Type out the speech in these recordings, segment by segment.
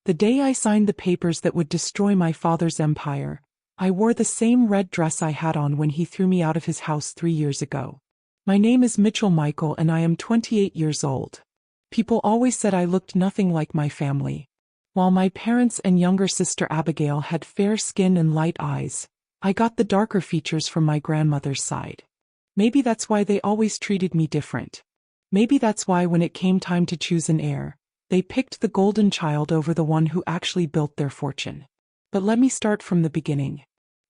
The day I signed the papers that would destroy my father's empire, I wore the same red dress I had on when he threw me out of his house 3 years ago. My name is Mitchell Michael and I am 28 years old. People always said I looked nothing like my family. While my parents and younger sister Abigail had fair skin and light eyes, I got the darker features from my grandmother's side. Maybe that's why they always treated me different. Maybe that's why when it came time to choose an heir, they picked the golden child over the one who actually built their fortune. But let me start from the beginning.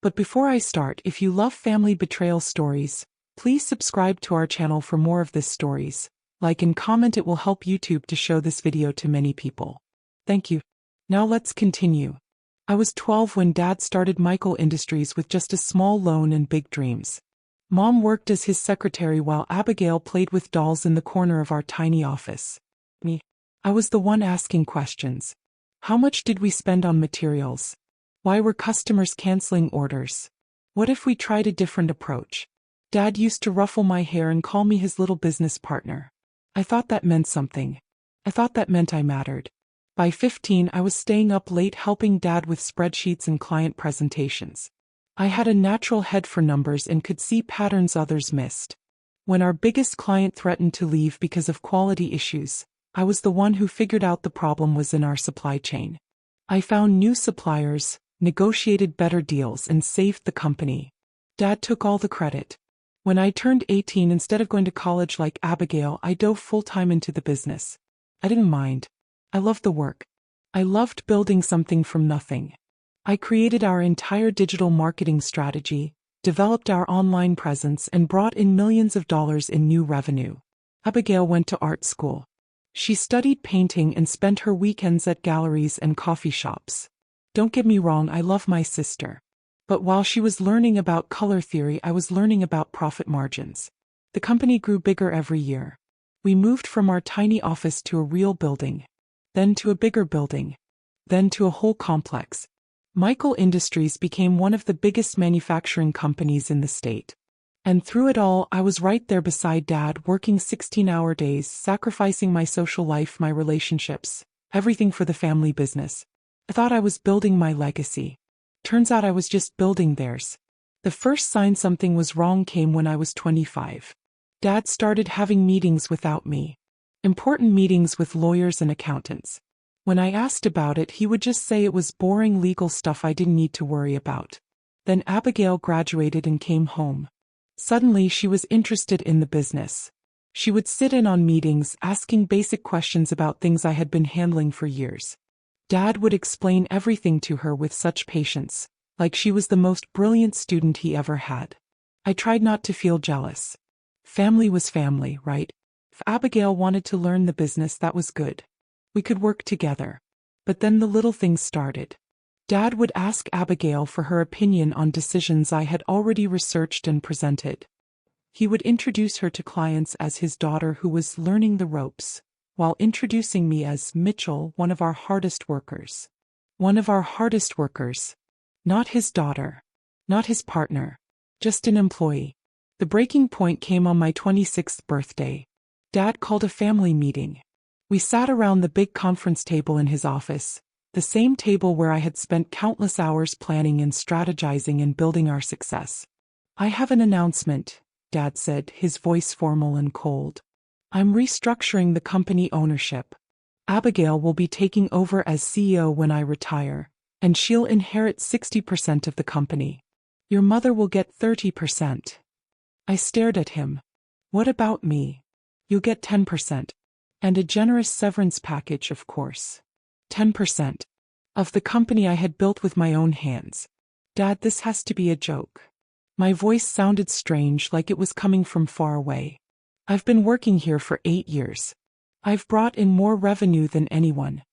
But before I start, if you love family betrayal stories, please subscribe to our channel for more of these stories. Like and comment, it will help YouTube to show this video to many people. Thank you. Now let's continue. I was 12 when Dad started Michael Industries with just a small loan and big dreams. Mom worked as his secretary while Abigail played with dolls in the corner of our tiny office. I was the one asking questions. How much did we spend on materials? Why were customers canceling orders? What if we tried a different approach? Dad used to ruffle my hair and call me his little business partner. I thought that meant something. I thought that meant I mattered. By 15, I was staying up late helping Dad with spreadsheets and client presentations. I had a natural head for numbers and could see patterns others missed. When our biggest client threatened to leave because of quality issues, I was the one who figured out the problem was in our supply chain. I found new suppliers, negotiated better deals, and saved the company. Dad took all the credit. When I turned 18, instead of going to college like Abigail, I dove full-time into the business. I didn't mind. I loved the work. I loved building something from nothing. I created our entire digital marketing strategy, developed our online presence, and brought in millions of dollars in new revenue. Abigail went to art school. She studied painting and spent her weekends at galleries and coffee shops. Don't get me wrong, I love my sister. But while she was learning about color theory, I was learning about profit margins. The company grew bigger every year. We moved from our tiny office to a real building, then to a bigger building, then to a whole complex. Michael Industries became one of the biggest manufacturing companies in the state. And through it all, I was right there beside Dad, working 16-hour days, sacrificing my social life, my relationships, everything for the family business. I thought I was building my legacy. Turns out I was just building theirs. The first sign something was wrong came when I was 25. Dad started having meetings without me. Important meetings with lawyers and accountants. When I asked about it, he would just say it was boring legal stuff I didn't need to worry about. Then Abigail graduated and came home. Suddenly she was interested in the business. She would sit in on meetings, asking basic questions about things I had been handling for years. Dad would explain everything to her with such patience, like she was the most brilliant student he ever had. I tried not to feel jealous. Family was family, right? If Abigail wanted to learn the business, that was good. We could work together. But then the little things started. Dad would ask Abigail for her opinion on decisions I had already researched and presented. He would introduce her to clients as his daughter who was learning the ropes, while introducing me as Mitchell, one of our hardest workers. One of our hardest workers. Not his daughter. Not his partner. Just an employee. The breaking point came on my 26th birthday. Dad called a family meeting. We sat around the big conference table in his office, the same table where I had spent countless hours planning and strategizing and building our success. I have an announcement, Dad said, his voice formal and cold. I'm restructuring the company ownership. Abigail will be taking over as CEO when I retire, and she'll inherit 60% of the company. Your mother will get 30%. I stared at him. What about me? You'll get 10%. And a generous severance package, of course. 10% of the company I had built with my own hands. Dad, this has to be a joke. My voice sounded strange, like it was coming from far away. I've been working here for 8 years. I've brought in more revenue than anyone.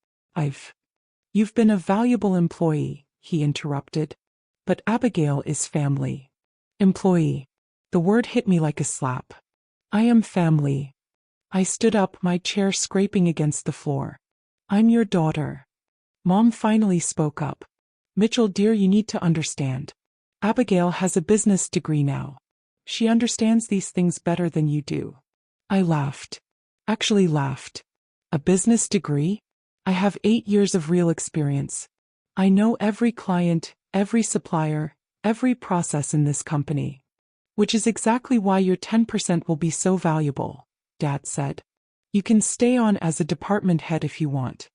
You've been a valuable employee, he interrupted. But Abigail is family. Employee. The word hit me like a slap. I am family. I stood up, my chair scraping against the floor. I'm your daughter. Mom finally spoke up. Mitchell, dear, you need to understand. Abigail has a business degree now. She understands these things better than you do. I laughed. Actually laughed. A business degree? I have 8 years of real experience. I know every client, every supplier, every process in this company. Which is exactly why your 10% will be so valuable, Dad said. You can stay on as a department head if you want.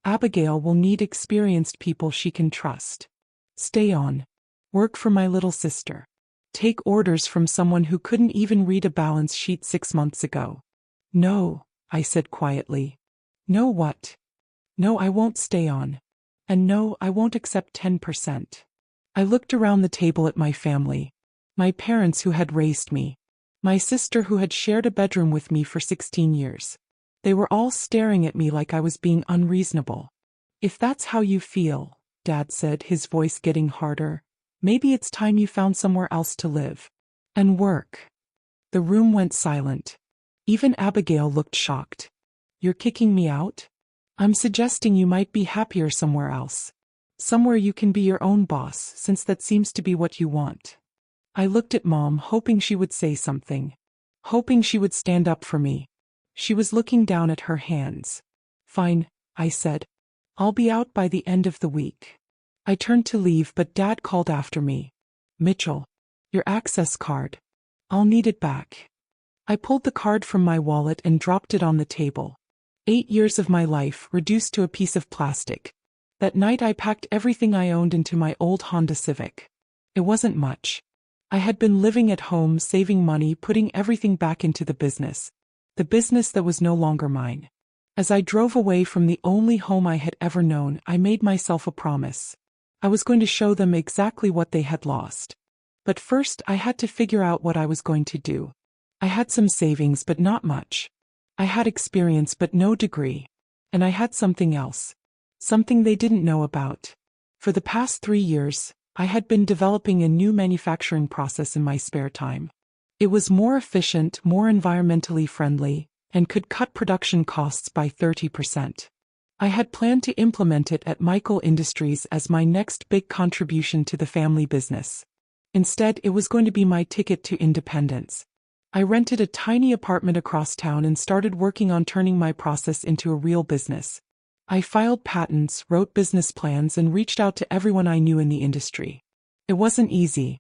Abigail will need experienced people she can trust. Stay on. Work for my little sister. Take orders from someone who couldn't even read a balance sheet 6 months ago. No, I said quietly. No what? No, I won't stay on. And no, I won't accept 10%. I looked around the table at my family. My parents who had raised me. My sister who had shared a bedroom with me for 16 years. They were all staring at me like I was being unreasonable. If that's how you feel, Dad said, his voice getting harder, maybe it's time you found somewhere else to live. And work. The room went silent. Even Abigail looked shocked. You're kicking me out? I'm suggesting you might be happier somewhere else. Somewhere you can be your own boss, since that seems to be what you want. I looked at Mom, hoping she would say something. Hoping she would stand up for me. She was looking down at her hands. Fine, I said. I'll be out by the end of the week. I turned to leave, but Dad called after me. Mitchell, your access card. I'll need it back. I pulled the card from my wallet and dropped it on the table. 8 years of my life reduced to a piece of plastic. That night I packed everything I owned into my old Honda Civic. It wasn't much. I had been living at home, saving money, putting everything back into the business that was no longer mine. As I drove away from the only home I had ever known, I made myself a promise. I was going to show them exactly what they had lost. But first I had to figure out what I was going to do. I had some savings, but not much. I had experience, but no degree. And I had something else. Something they didn't know about. For the past 3 years, I had been developing a new manufacturing process in my spare time. It was more efficient, more environmentally friendly, and could cut production costs by 30%. I had planned to implement it at Michael Industries as my next big contribution to the family business. Instead, it was going to be my ticket to independence. I rented a tiny apartment across town and started working on turning my process into a real business. I filed patents, wrote business plans, and reached out to everyone I knew in the industry. It wasn't easy.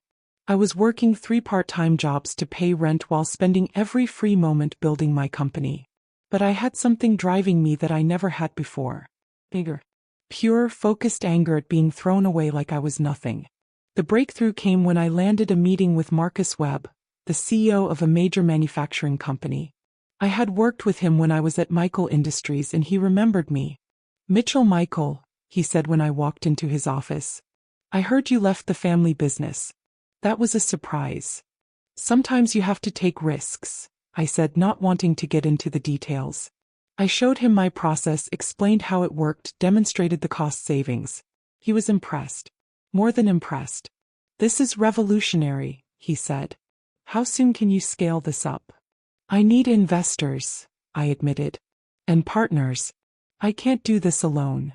I was working 3 part-time jobs to pay rent while spending every free moment building my company. But I had something driving me that I never had before. Bigger. Pure, focused anger at being thrown away like I was nothing. The breakthrough came when I landed a meeting with Marcus Webb, the CEO of a major manufacturing company. I had worked with him when I was at Michael Industries and he remembered me. Mitchell Michael, he said when I walked into his office. I heard you left the family business. That was a surprise. Sometimes you have to take risks, I said, not wanting to get into the details. I showed him my process, explained how it worked, demonstrated the cost savings. He was impressed. More than impressed. This is revolutionary, he said. How soon can you scale this up? I need investors, I admitted. And partners. I can't do this alone.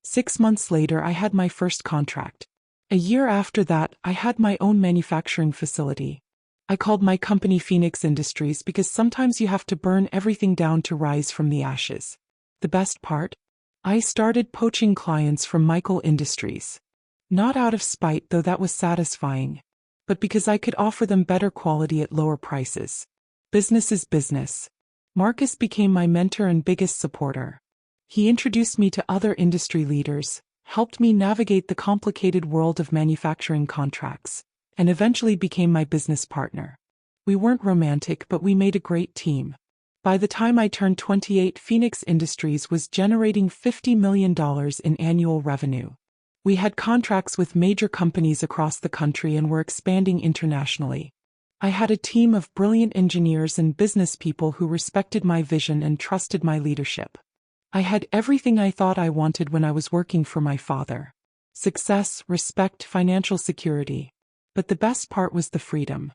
6 months later, I had my first contract. A year after that, I had my own manufacturing facility. I called my company Phoenix Industries because sometimes you have to burn everything down to rise from the ashes. The best part? I started poaching clients from Michael Industries. Not out of spite, though that was satisfying, but because I could offer them better quality at lower prices. Business is business. Marcus became my mentor and biggest supporter. He introduced me to other industry leaders, helped me navigate the complicated world of manufacturing contracts, and eventually became my business partner. We weren't romantic, but we made a great team. By the time I turned 28, Phoenix Industries was generating $50 million in annual revenue. We had contracts with major companies across the country and were expanding internationally. I had a team of brilliant engineers and business people who respected my vision and trusted my leadership. I had everything I thought I wanted when I was working for my father. Success, respect, financial security. But the best part was the freedom.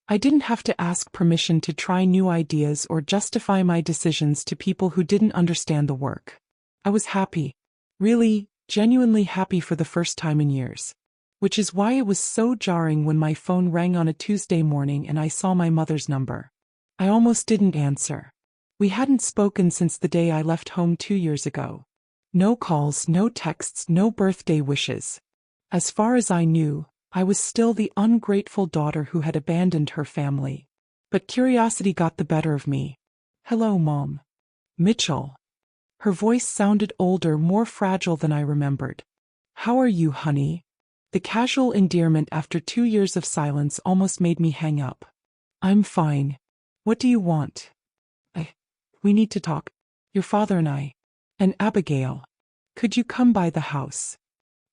I didn't have to ask permission to try new ideas or justify my decisions to people who didn't understand the work. I was happy. Really, genuinely happy for the first time in years. Which is why it was so jarring when my phone rang on a Tuesday morning and I saw my mother's number. I almost didn't answer. We hadn't spoken since the day I left home 2 years ago. No calls, no texts, no birthday wishes. As far as I knew, I was still the ungrateful daughter who had abandoned her family. But curiosity got the better of me. "Hello, Mom." "Mitchell." Her voice sounded older, more fragile than I remembered. "How are you, honey?" The casual endearment after 2 years of silence almost made me hang up. "I'm fine. What do you want?" We need to talk. Your father and I. And Abigail. Could you come by the house?"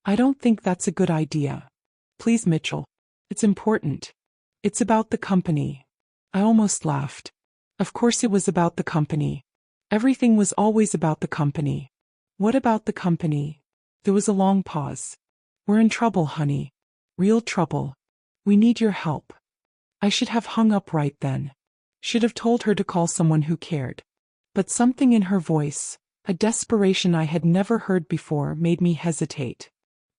"I don't think that's a good idea." "Please, Mitchell. It's important. It's about the company." I almost laughed. Of course it was about the company. Everything was always about the company. "What about the company?" There was a long pause. "We're in trouble, honey. Real trouble. We need your help." I should have hung up right then. Should have told her to call someone who cared. But something in her voice, a desperation I had never heard before, made me hesitate.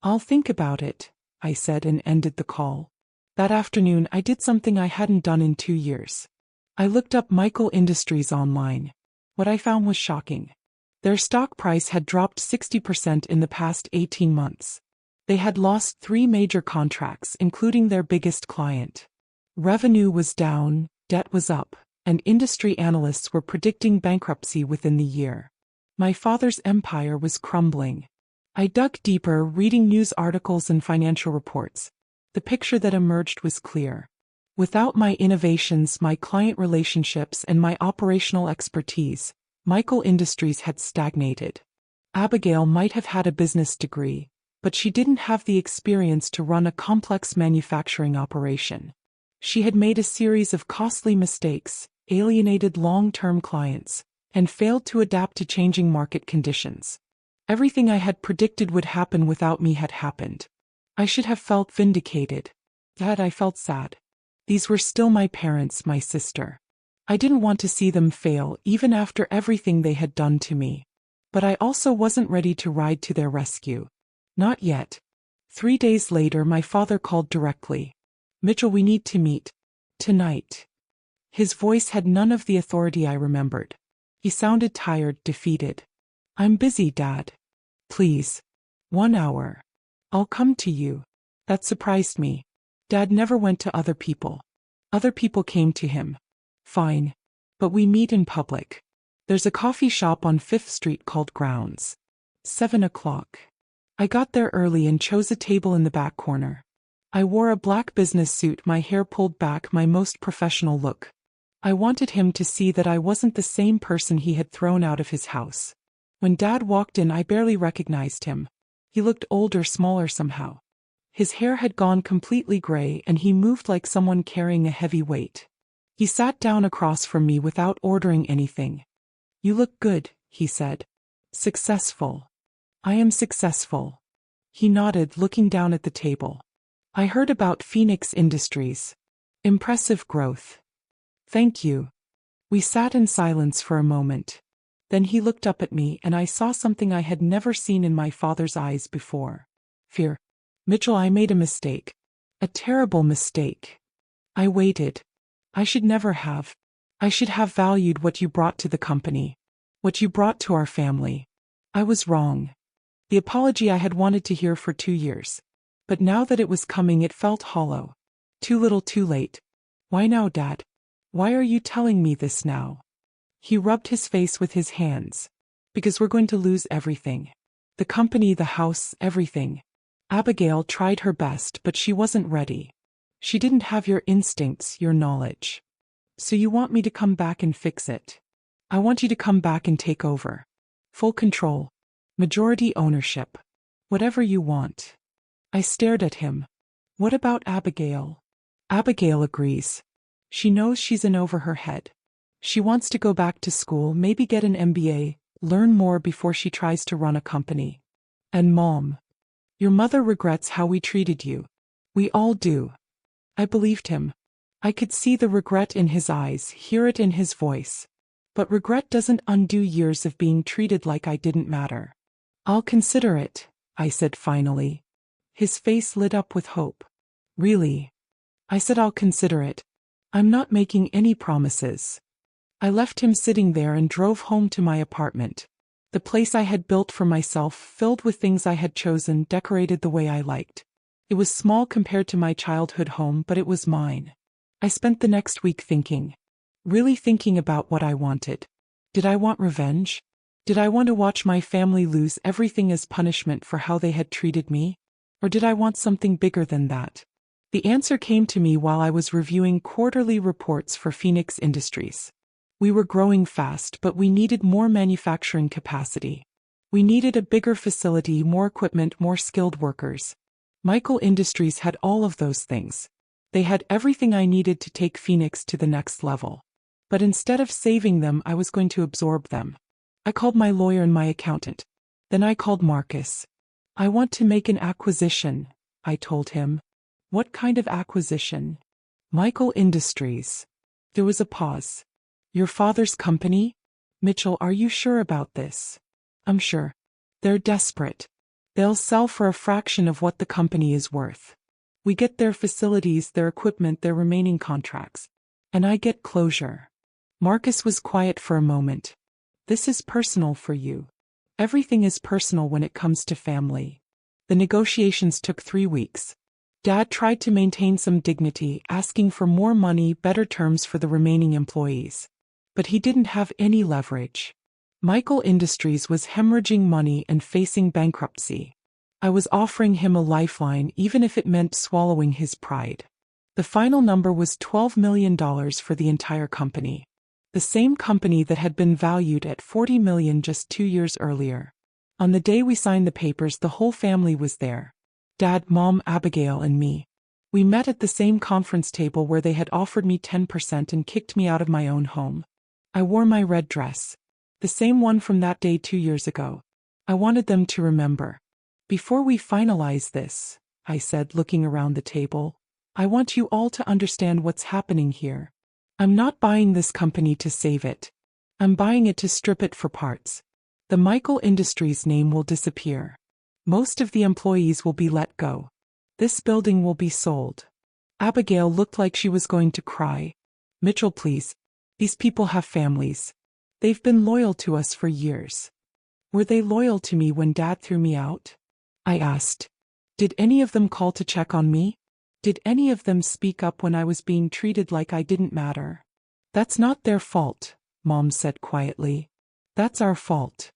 "I'll think about it," I said and ended the call. That afternoon I did something I hadn't done in 2 years. I looked up Michael Industries online. What I found was shocking. Their stock price had dropped 60% in the past 18 months. They had lost 3 major contracts, including their biggest client. Revenue was down, debt was up, and industry analysts were predicting bankruptcy within the year. My father's empire was crumbling. I dug deeper, reading news articles and financial reports. The picture that emerged was clear. Without my innovations, my client relationships, and my operational expertise, Michael Industries had stagnated. Abigail might have had a business degree, but she didn't have the experience to run a complex manufacturing operation. She had made a series of costly mistakes, alienated long-term clients, and failed to adapt to changing market conditions. Everything I had predicted would happen without me had happened. I should have felt vindicated. Yet I felt sad. These were still my parents, my sister. I didn't want to see them fail, even after everything they had done to me. But I also wasn't ready to ride to their rescue. Not yet. 3 days later, my father called directly. "Mitchell, we need to meet. Tonight." His voice had none of the authority I remembered. He sounded tired, defeated. "I'm busy, Dad. Please. 1 hour. I'll come to you." That surprised me. Dad never went to other people. Other people came to him. "Fine. But we meet in public. There's a coffee shop on 5th Street called Grounds. 7 o'clock. I got there early and chose a table in the back corner. I wore a black business suit, my hair pulled back, my most professional look. I wanted him to see that I wasn't the same person he had thrown out of his house. When Dad walked in, I barely recognized him. He looked older, smaller somehow. His hair had gone completely gray, and he moved like someone carrying a heavy weight. He sat down across from me without ordering anything. "You look good," he said. "Successful." "I am successful." He nodded, looking down at the table. "I heard about Phoenix Industries. Impressive growth." "Thank you." We sat in silence for a moment. Then he looked up at me, and I saw something I had never seen in my father's eyes before. Fear. "Mitchell, I made a mistake. A terrible mistake. I waited. I should never have. I should have valued what you brought to the company. What you brought to our family. I was wrong." The apology I had wanted to hear for 2 years. But now that it was coming, it felt hollow. Too little, too late. "Why now, Dad? Why are you telling me this now?" He rubbed his face with his hands. "Because we're going to lose everything. The company, the house, everything. Abigail tried her best, but she wasn't ready. She didn't have your instincts, your knowledge. So you want me to come back and fix it. I want you to come back and take over. Full control. Majority ownership. Whatever you want." I stared at him. "What about Abigail?" "Abigail agrees. She knows she's in over her head. She wants to go back to school, maybe get an MBA, learn more before she tries to run a company. And Mom, your mother regrets how we treated you. We all do." I believed him. I could see the regret in his eyes, hear it in his voice. But regret doesn't undo years of being treated like I didn't matter. "I'll consider it," I said finally. His face lit up with hope. "Really?" I said, "I'll consider it. I'm not making any promises." I left him sitting there and drove home to my apartment. The place I had built for myself, filled with things I had chosen, decorated the way I liked. It was small compared to my childhood home, but it was mine. I spent the next week thinking. Really thinking about what I wanted. Did I want revenge? Did I want to watch my family lose everything as punishment for how they had treated me? Or did I want something bigger than that? The answer came to me while I was reviewing quarterly reports for Phoenix Industries. We were growing fast, but we needed more manufacturing capacity. We needed a bigger facility, more equipment, more skilled workers. Michael Industries had all of those things. They had everything I needed to take Phoenix to the next level. But instead of saving them, I was going to absorb them. I called my lawyer and my accountant. Then I called Marcus. I want to make an acquisition, I told him. What kind of acquisition? Michael Industries. There was a pause. Your father's company? Mitchell, are you sure about this? I'm sure. They're desperate. They'll sell for a fraction of what the company is worth. We get their facilities, their equipment, their remaining contracts. And I get closure. Marcus was quiet for a moment. This is personal for you. Everything is personal when it comes to family. The negotiations took 3 weeks. Dad tried to maintain some dignity, asking for more money, better terms for the remaining employees. But he didn't have any leverage. Michael Industries was hemorrhaging money and facing bankruptcy. I was offering him a lifeline, even if it meant swallowing his pride. The final number was $12 million for the entire company. The same company that had been valued at $40 million just 2 years earlier. On the day we signed the papers, the whole family was there. Dad, Mom, Abigail, and me. We met at the same conference table where they had offered me 10% and kicked me out of my own home. I wore my red dress. The same one from that day 2 years ago. I wanted them to remember. Before we finalize this, I said, looking around the table, I want you all to understand what's happening here. I'm not buying this company to save it. I'm buying it to strip it for parts. The Michael Industries name will disappear. Most of the employees will be let go. This building will be sold. Abigail looked like she was going to cry. Mitchell, please. These people have families. They've been loyal to us for years. Were they loyal to me when Dad threw me out? I asked. Did any of them call to check on me? Did any of them speak up when I was being treated like I didn't matter? That's not their fault, Mom said quietly. That's our fault.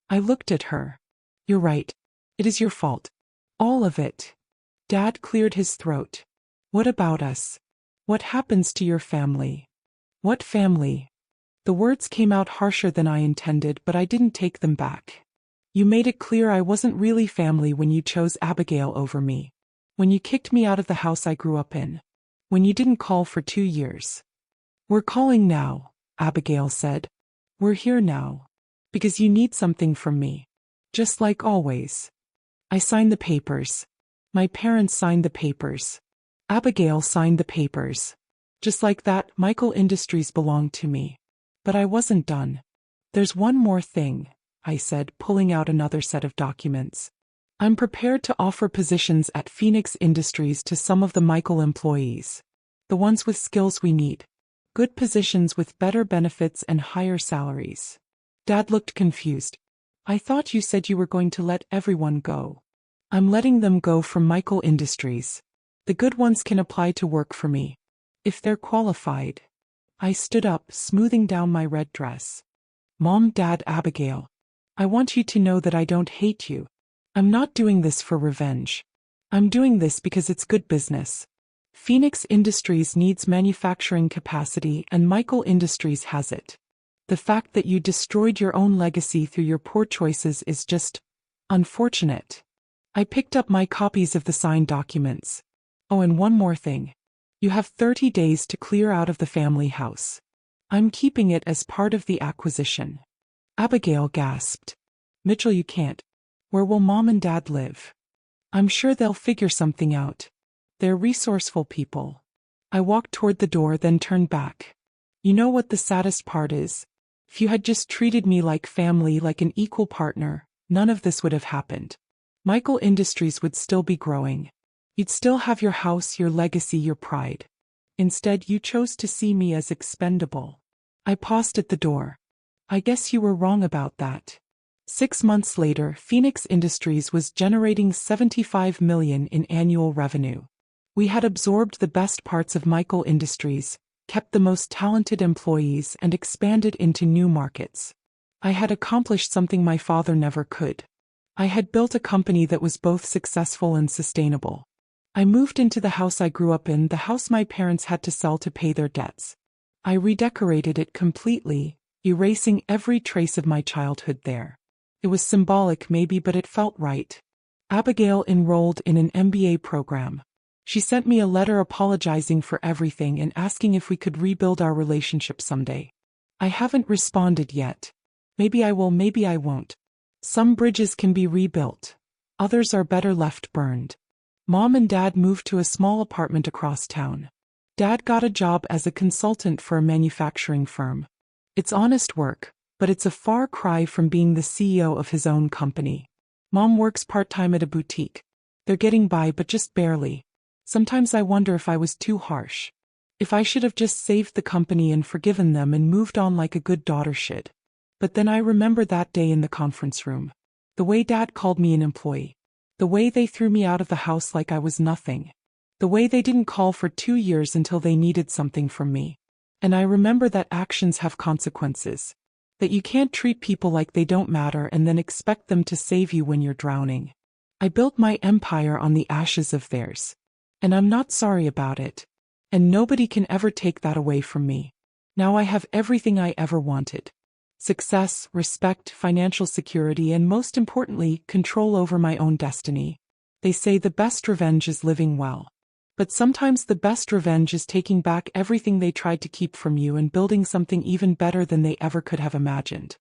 I looked at her. You're right. It is your fault. All of it. Dad cleared his throat. What about us? What happens to your family? What family? The words came out harsher than I intended, but I didn't take them back. You made it clear I wasn't really family when you chose Abigail over me. When you kicked me out of the house I grew up in. When you didn't call for 2 years. We're calling now, Abigail said. We're here now. Because you need something from me. Just like always. I signed the papers. My parents signed the papers. Abigail signed the papers. Just like that, Michael Industries belonged to me. But I wasn't done. There's one more thing, I said, pulling out another set of documents. I'm prepared to offer positions at Phoenix Industries to some of the Michael employees. The ones with skills we need. Good positions with better benefits and higher salaries. Dad looked confused. I thought you said you were going to let everyone go. I'm letting them go from Michael Industries. The good ones can apply to work for me. If they're qualified. I stood up, smoothing down my red dress. Mom, Dad, Abigail. I want you to know that I don't hate you. I'm not doing this for revenge. I'm doing this because it's good business. Phoenix Industries needs manufacturing capacity and Michael Industries has it. The fact that you destroyed your own legacy through your poor choices is just unfortunate. I picked up my copies of the signed documents. Oh, and one more thing. You have 30 days to clear out of the family house. I'm keeping it as part of the acquisition. Abigail gasped. Mitchell, you can't. Where will Mom and Dad live? I'm sure they'll figure something out. They're resourceful people. I walked toward the door, then turned back. You know what the saddest part is? If you had just treated me like family, like an equal partner, none of this would have happened. Michael Industries would still be growing. You'd still have your house, your legacy, your pride. Instead, you chose to see me as expendable. I paused at the door. I guess you were wrong about that. 6 months later, Phoenix Industries was generating $75 million in annual revenue. We had absorbed the best parts of Michael Industries, kept the most talented employees, and expanded into new markets. I had accomplished something my father never could. I had built a company that was both successful and sustainable. I moved into the house I grew up in, the house my parents had to sell to pay their debts. I redecorated it completely, erasing every trace of my childhood there. It was symbolic maybe, but it felt right. Abigail enrolled in an MBA program. She sent me a letter apologizing for everything and asking if we could rebuild our relationship someday. I haven't responded yet. Maybe I will, maybe I won't. Some bridges can be rebuilt. Others are better left burned. Mom and Dad moved to a small apartment across town. Dad got a job as a consultant for a manufacturing firm. It's honest work, but it's a far cry from being the CEO of his own company. Mom works part-time at a boutique. They're getting by, but just barely. Sometimes I wonder if I was too harsh. If I should have just saved the company and forgiven them and moved on like a good daughter should. But then I remember that day in the conference room. The way Dad called me an employee. The way they threw me out of the house like I was nothing. The way they didn't call for 2 years until they needed something from me. And I remember that actions have consequences. That you can't treat people like they don't matter and then expect them to save you when you're drowning. I built my empire on the ashes of theirs. And I'm not sorry about it. And nobody can ever take that away from me. Now I have everything I ever wanted. Success, respect, financial security, and most importantly, control over my own destiny. They say the best revenge is living well. But sometimes the best revenge is taking back everything they tried to keep from you and building something even better than they ever could have imagined.